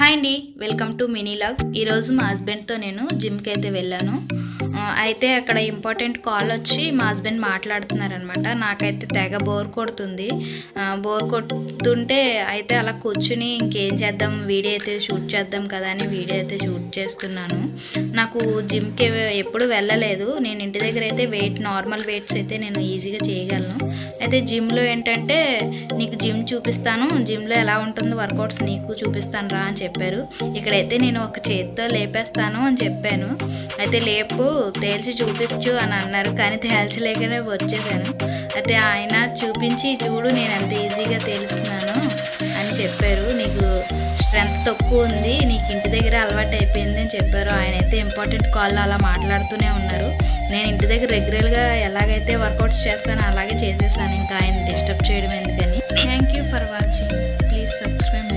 Hi అండి, welcome to mini log. ఈరోజు మా హస్బెండ్తో నేను జిమ్కి అయితే వెళ్ళాను. అయితే అక్కడ ఇంపార్టెంట్ కాల్ వచ్చి మా హస్బెండ్ మాట్లాడుతున్నారనమాట. నాకైతే తెగ బోర్ కొడుతుంది. బోర్ కొడుతుంటే అయితే అలా కూర్చుని ఇంకేం చేద్దాం, వీడియో అయితే షూట్ చేద్దాం కదా అని వీడియో అయితే షూట్ చేస్తున్నాను. నాకు జిమ్కి ఎప్పుడు వెళ్ళలేదు. నేను ఇంటి దగ్గర అయితే నార్మల్ వెయిట్స్ అయితే నేను ఈజీగా చేయగలను. అయితే జిమ్లో ఏంటంటే నీకు జిమ్ చూపిస్తాను, జిమ్లో ఎలా ఉంటుందో వర్కౌట్స్ నీకు చూపిస్తాను రా అని చెప్పారు. ఇక్కడైతే నేను ఒక చేతితో లేపేస్తాను అని చెప్పాను. అయితే లేపు తేల్చి చూపించు అని అన్నారు, కానీ తేల్చలేకనే వచ్చేసాను. అయితే ఆయన చూపించి చూడు నేను ఎంత ఈజీగా తేలుస్తున్నాను అని చెప్పారు. నీకు స్ట్రెంత్ తక్కువ ఉంది, నీకు ఇంటి దగ్గర అలవాటు అయిపోయింది అని చెప్పారు. ఆయన అయితే ఇంపార్టెంట్ కాల్లో అలా మాట్లాడుతూనే ఉన్నారు. నేను ఇంటి దగ్గర రెగ్యులర్గా ఎలాగైతే వర్కౌట్స్ చేస్తానో అలాగే చేసేసాను. ఇంకా ఆయన డిస్టర్బ్ చేయడం ఎందుకని. Thank you for watching. Please subscribe.